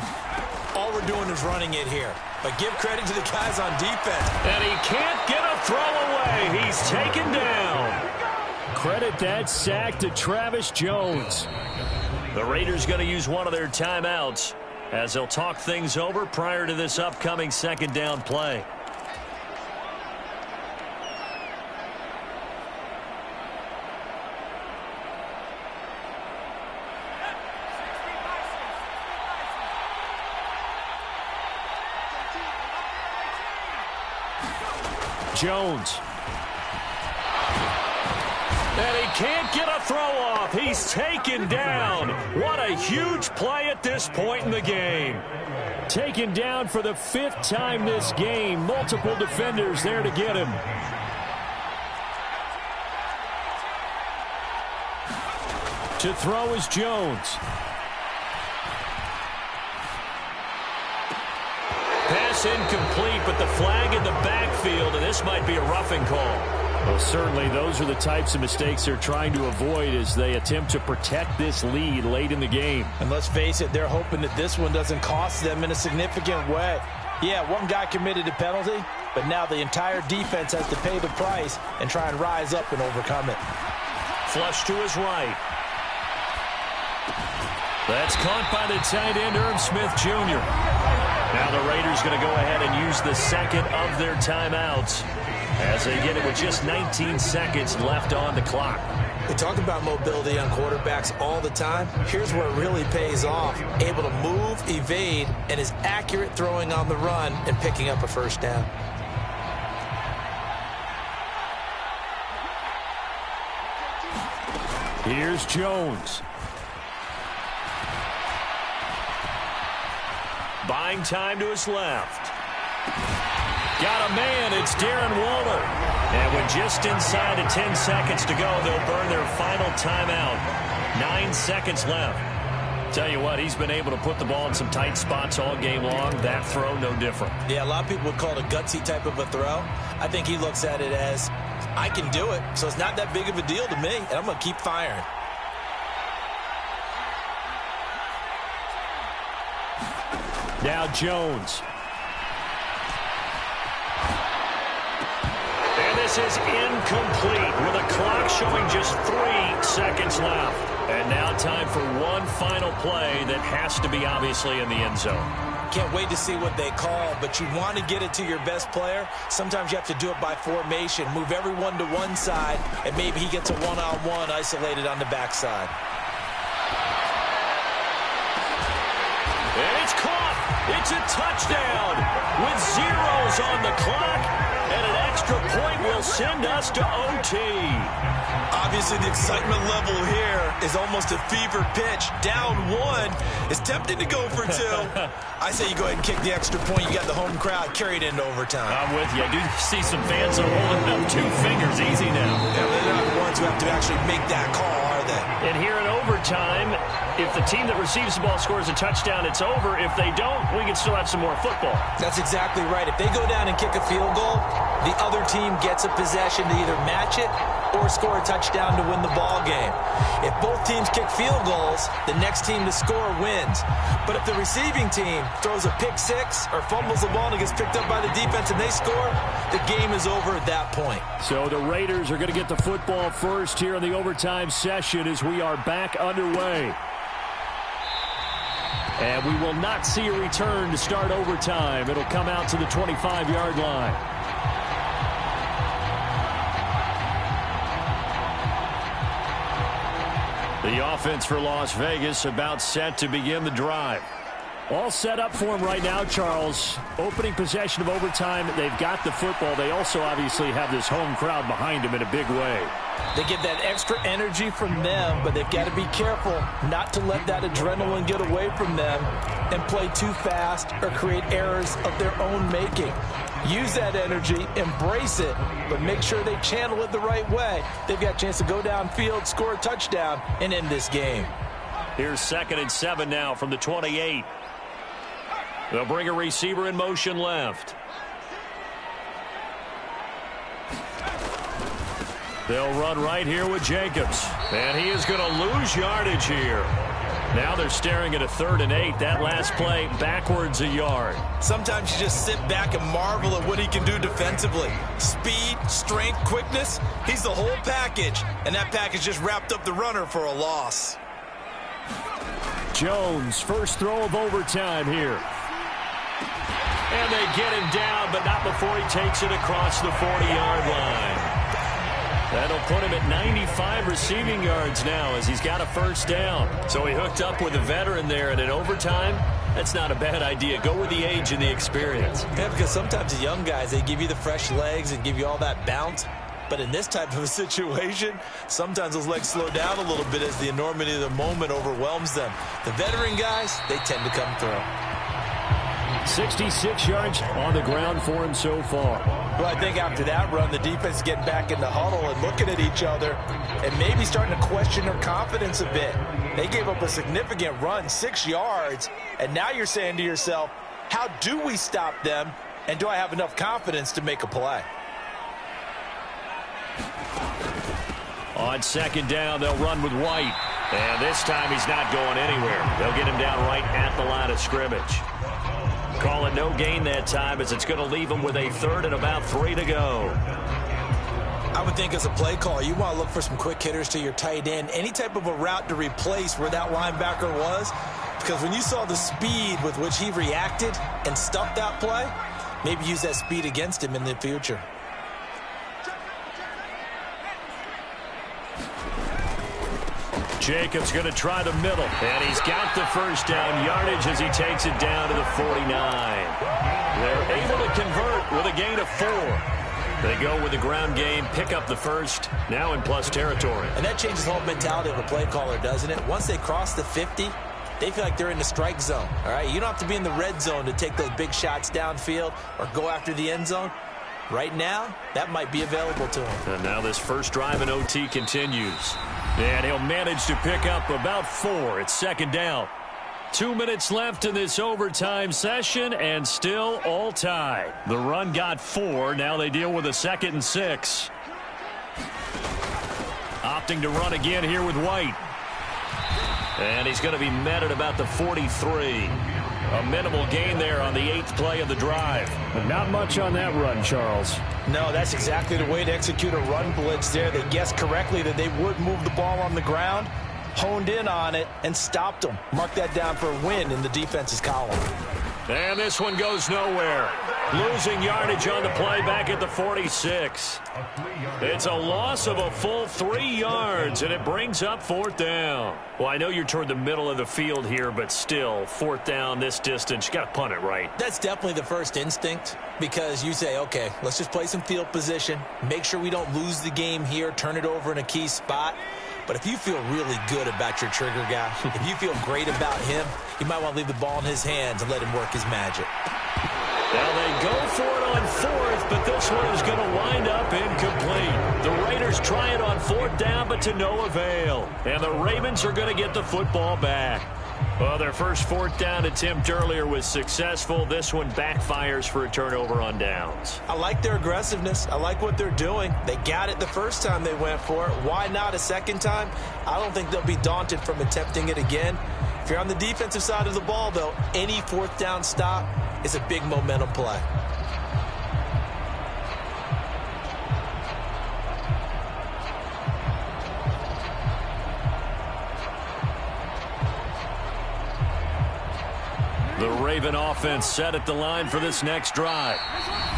all we're doing is running it here. But give credit to the guys on defense. And he can't get a throw away. He's taken down. Credit that sack to Travis Jones. The Raiders going to use one of their timeouts as they'll talk things over prior to this upcoming 2nd down play. Jones. And he can't get a throw off. He's taken down. What a huge play at this point in the game. Taken down for the 5th time this game. Multiple defenders there to get him. To throw is Jones. Pass incomplete, but the flag in the backfield, and this might be a roughing call. Well, certainly those are the types of mistakes they're trying to avoid as they attempt to protect this lead late in the game. And let's face it, they're hoping that this one doesn't cost them in a significant way. Yeah, one guy committed a penalty, but now the entire defense has to pay the price and try and rise up and overcome it. Flush to his right. That's caught by the tight end, Irv Smith Jr. Now the Raiders going to go ahead and use the second of their timeouts as they get it with just 19 seconds left on the clock. We talk about mobility on quarterbacks all the time. Here's where it really pays off. Able to move, evade, and is accurate throwing on the run and picking up a first down. Here's Jones. Buying time to his left. Got a man. It's Darren Waller. And with just inside of 10 seconds to go, they'll burn their final timeout. 9 seconds left. Tell you what, he's been able to put the ball in some tight spots all game long. That throw, no different. Yeah, a lot of people would call it a gutsy type of a throw. I think he looks at it as, I can do it, so it's not that big of a deal to me, and I'm going to keep firing. Now Jones. And this is incomplete with a clock showing just 3 seconds left. And now time for one final play that has to be obviously in the end zone. Can't wait to see what they call, but you want to get it to your best player. Sometimes you have to do it by formation. Move everyone to one side, and maybe he gets a one-on-one isolated on the backside. And it's caught. It's a touchdown with zeros on the clock, and an extra point will send us to OT. Obviously, the excitement level here is almost a fever pitch. Down 1 is tempting to go for 2. I say you go ahead and kick the extra point. You got the home crowd. Carry it into overtime. I'm with you. I do see some fans are holding up 2 fingers easy now. Yeah, they're not the ones who have to actually make that call, are they? And here in overtime, if the team that receives the ball scores a touchdown, it's over. If they don't, we can still have some more football. That's exactly right. If they go down and kick a field goal, the other team gets a possession to either match it or score a touchdown to win the ball game. If both teams kick field goals, the next team to score wins. But if the receiving team throws a pick 6 or fumbles the ball and it gets picked up by the defense and they score, the game is over at that point. So the Raiders are going to get the football first here in the overtime session as we are back underway. And we will not see a return to start overtime. It'll come out to the 25-yard line. The offense for Las Vegas about set to begin the drive. All set up for him right now, Charles. Opening possession of overtime. They've got the football. They also obviously have this home crowd behind them in a big way. They get that extra energy from them, but they've got to be careful not to let that adrenaline get away from them and play too fast or create errors of their own making. Use that energy, embrace it, but make sure they channel it the right way. They've got a chance to go downfield, score a touchdown, and end this game. Here's 2nd and 7 now from the 28. They'll bring a receiver in motion left. They'll run right here with Jacobs. And he is going to lose yardage here. Now they're staring at a 3rd and 8. That last play backwards a yard. Sometimes you just sit back and marvel at what he can do defensively. Speed, strength, quickness. He's the whole package. And that package just wrapped up the runner for a loss. Jones, first throw of overtime here. And they get him down, but not before he takes it across the 40-yard line. That'll put him at 95 receiving yards now as he's got a first down. So he hooked up with a veteran there, and in overtime, that's not a bad idea. Go with the age and the experience. Yeah, because sometimes the young guys, they give you the fresh legs and give you all that bounce. But in this type of a situation, sometimes those legs slow down a little bit as the enormity of the moment overwhelms them. The veteran guys, they tend to come through. 66 yards on the ground for him so far. Well, I think after that run, the defense is getting back in the huddle and looking at each other and maybe starting to question their confidence a bit. They gave up a significant run, 6 yards, and now you're saying to yourself, how do we stop them, and do I have enough confidence to make a play? On second down, they'll run with White. And this time he's not going anywhere. They'll get him down right at the line of scrimmage. Call it no gain that time as it's going to leave him with a third and about 3 to go. I would think as a play caller, you want to look for some quick hitters to your tight end. Any type of a route to replace where that linebacker was. Because when you saw the speed with which he reacted and stuffed that play, maybe use that speed against him in the future. Jacobs going to try the middle, and he's got the first down yardage as he takes it down to the 49. They're able to convert with a gain of 4. They go with the ground game, pick up the first, now in plus territory. And that changes the whole mentality of a play caller, doesn't it? Once they cross the 50, they feel like they're in the strike zone, all right? You don't have to be in the red zone to take those big shots downfield or go after the end zone. Right now, that might be available to him. And now this first drive in OT continues. And he'll manage to pick up about 4. It's second down. 2 minutes left in this overtime session, and still all tied. The run got 4. Now they deal with a 2nd and 6. Opting to run again here with White. And he's going to be met at about the 43. A minimal gain there on the 8th play of the drive. But not much on that run, Charles. No, that's exactly the way to execute a run blitz there. They guessed correctly that they would move the ball on the ground, honed in on it, and stopped them. Mark that down for a win in the defense's column. And this one goes nowhere. Losing yardage on the play back at the 46. It's a loss of a full 3 yards, and it brings up 4th down. Well, I know you're toward the middle of the field here, but still, 4th down this distance, you got to punt it right. That's definitely the first instinct because you say, okay, let's just play some field position, make sure we don't lose the game here, turn it over in a key spot. But if you feel really good about your trigger guy, if you feel great about him, you might want to leave the ball in his hands and let him work his magic. Now they go for it on 4th, but this one is going to wind up incomplete. The Raiders try it on 4th down, but to no avail. And the Ravens are going to get the football back. Well, their first 4th down attempt earlier was successful. This one backfires for a turnover on downs. I like their aggressiveness. I like what they're doing. They got it the first time they went for it. Why not a second time? I don't think they'll be daunted from attempting it again. If you're on the defensive side of the ball, though, any 4th down stop is a big momentum play. The Raven offense set at the line for this next drive.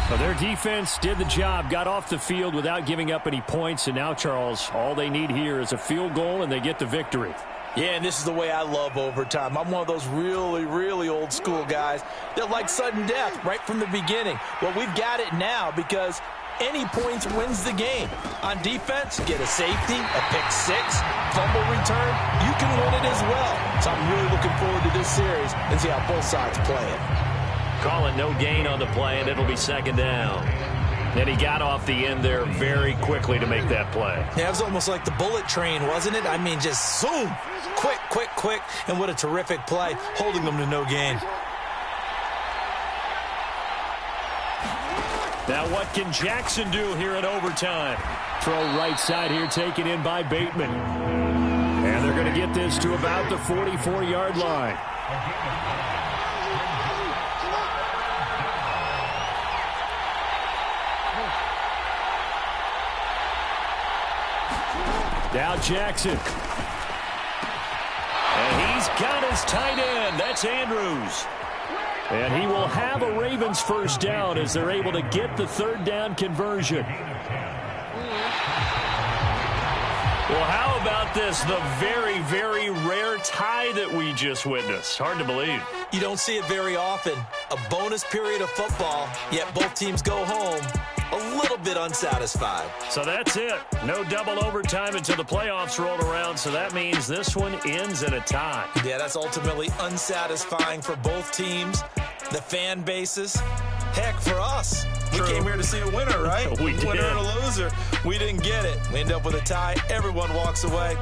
Well, their defense did the job, got off the field without giving up any points, and now, Charles, all they need here is a field goal, and they get the victory. Yeah, and this is the way I love overtime. I'm one of those really, really old school guys that like sudden death right from the beginning. Well, we've got it now because any points wins the game. On defense, get a safety, a pick 6, fumble return, you can win it as well. So I'm really looking forward to this series and see how both sides play it. Call it no gain on the play, and it'll be second down. And he got off the end there very quickly to make that play. Yeah, it was almost like the bullet train, wasn't it? I mean, just zoom, quick, quick, quick, and what a terrific play, holding them to no gain. Now what can Jackson do here in overtime? Throw right side here taken in by Bateman. And they're going to get this to about the 44-yard line. Now Jackson. And he's got his tight end. That's Andrews. And he will have a Ravens first down as they're able to get the 3rd down conversion. Well, how about this? The very, very rare tie that we just witnessed. Hard to believe. You don't see it very often. A bonus period of football, yet both teams go home a little bit unsatisfied. So that's it. No double overtime until the playoffs rolled around, so that means this one ends in a tie. Yeah, that's ultimately unsatisfying for both teams, the fan bases. Heck, for us. True. We came here to see a winner, right? We did. Winner and a loser. We didn't get it. We end up with a tie. Everyone walks away.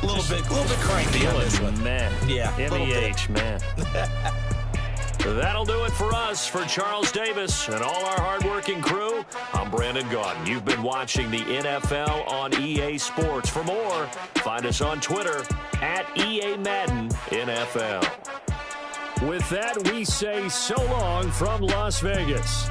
A little bit cranky on this one. Man. Yeah, MEH, man. That'll do it for us. For Charles Davis and all our hardworking crew, I'm Brandon Gaudin. You've been watching the NFL on EA Sports. For more, find us on Twitter at EA Madden NFL. With that, we say so long from Las Vegas.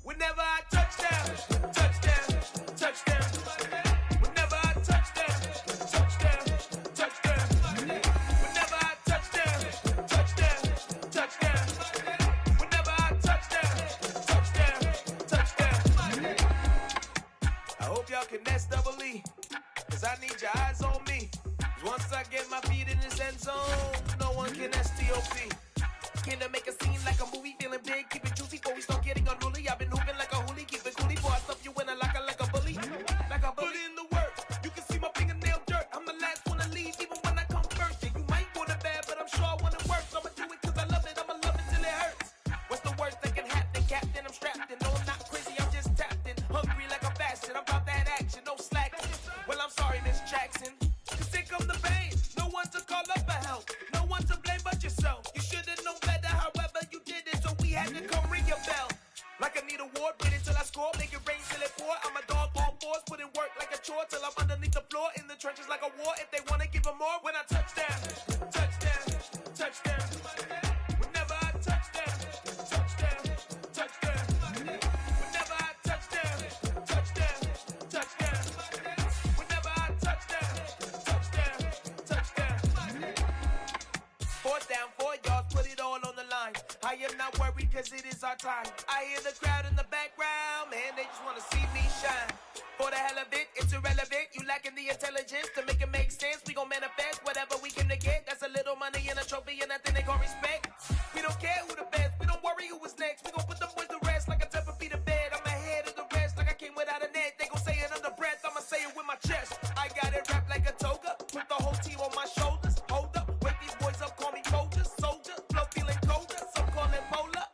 Whenever I touchdown, touchdown, touchdown. Whenever I touchdown, touchdown, touchdown. Whenever I touchdown, touchdown, touchdown. Whenever I touchdown, touchdown, touchdown. I hope y'all can nest double E, cause I need your eyes on me. Once I get my feet in this end zone, no one can STOP. Came to make a scene like a movie, feeling big, keep it juicy before we start getting unruly. I've been hooping like a hoolie, keep it coolie before I stuff you in a locker like a bully. Like a bully. Put in the work, you can see my fingernail dirt. I'm the last one to leave, even when I come first. Yeah, you might want it bad, but I'm sure I want it worse. I'ma do it cause I love it, I'ma love it till it hurts. What's the worst that can happen, Captain? I'm strapped in, no I'm not crazy, I'm just tapped in. Hungry like a bastard, I'm about that action, no slack. Well, I'm sorry, Miss Jackson, cause here come the pain. No one to call up for help, no one to blame but yourself. You should've known better, however you did it, so we had to come ring your bell. Like I need a ward, wait until I score, make it rain till it pour. I'm a dog on fours, put in work like a chore till I'm underneath the floor, in the trenches like a war. If they wanna give them more, when I touchdown, touchdown, touchdown. Whenever I touchdown, touchdown, touchdown. Whenever I touchdown, touchdown, touchdown. Whenever I touchdown, touchdown, touchdown. Fourth down, 4 yards, put it all on the line. I am not worried cause it is our time. I hear the crowd in the background, man, they just wanna see me shine. For the hell of it, it's irrelevant. You lacking the intelligence to make it make sense. We gon' manifest whatever we came to get. That's a little money and a trophy and nothing they call respect. We don't care who the best, we don't worry who was next. We gon' put them boys to rest like a temper feet to bed. I'm ahead of the rest like I came without a net. They gon' say it under breath, I'ma say it with my chest. I got it wrapped like a toga, put the whole team on my shoulders. Hold up, wake these boys up, call me Folger, soldier. Flow feeling colder, some call it polar.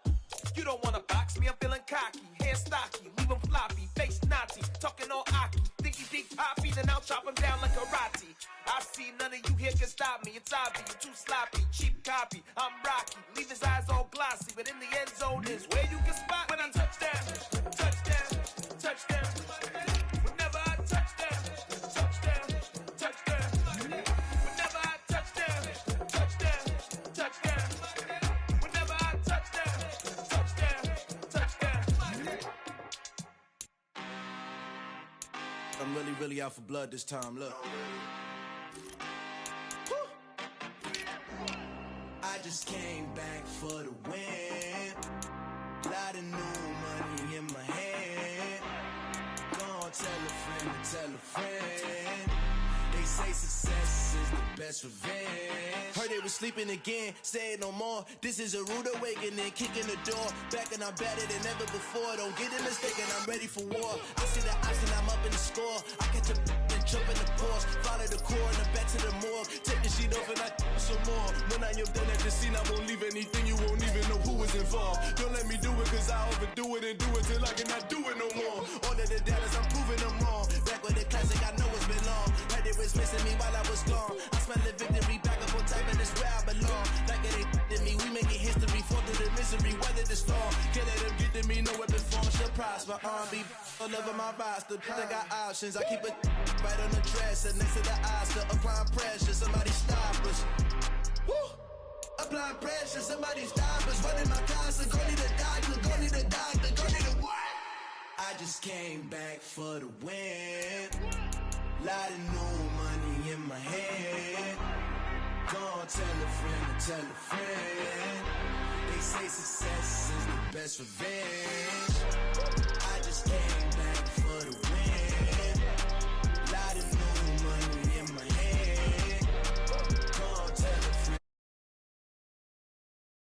You don't wanna box me, I'm feeling cocky. Hair stocky, leave 'em floppy, face naughty. Talking all aki, think he big poppy, then I'll chop him down like karate. I see none of you here can stop me. It's obvious, you're too sloppy, cheap copy. I'm Rocky, leave his eyes all glossy, but in the end zone is where you can spot when I touchdown, touchdown, touchdown. Whenever I touchdown, touchdown, touchdown. Whenever I touchdown, touchdown, touchdown. Whenever I touchdown, touchdown, touchdown. I'm really out for blood this time, look. I just came back for the win. Lot of new money in my hand. Gonna tell a friend to tell a friend. They say success is the best revenge. Heard they was sleeping again, say it no more. This is a rude awakening, kicking the door. Back and I'm better than ever before. Don't get it mistaken, I'm ready for war. I see the option, I'm up in the score. I catch a and Jump in the Porsche, follow the coroner back to the morgue. Take the sheet off and I some more. When I am done at the scene, I won't leave anything. You won't even know who was involved. Don't let me do it, cause I overdo it and do it till I cannot do it no more. All of the doubters, I'm proving them wrong. Back with the classic, I know it's been long. Heard it was missing me while I was gone. I smell the victory, back up on type, and it's where I belong. Like it ain't to me, we making history. Fall through the misery, weather the storm. Can't let them get to me, no weapon form should prosper. R&B all over my roster. I got options, I keep it right on the dresser. Next to the Oscar, applying pressure. Somebody stop us. Woo! Applying pressure, somebody stop us. Running my casa, go need a doctor, go need a doctor, go need a what? I just came back for the win. Lot of new money in my hand. Gonna tell a friend to tell a friend. They say success is the best revenge. I just came back for the win.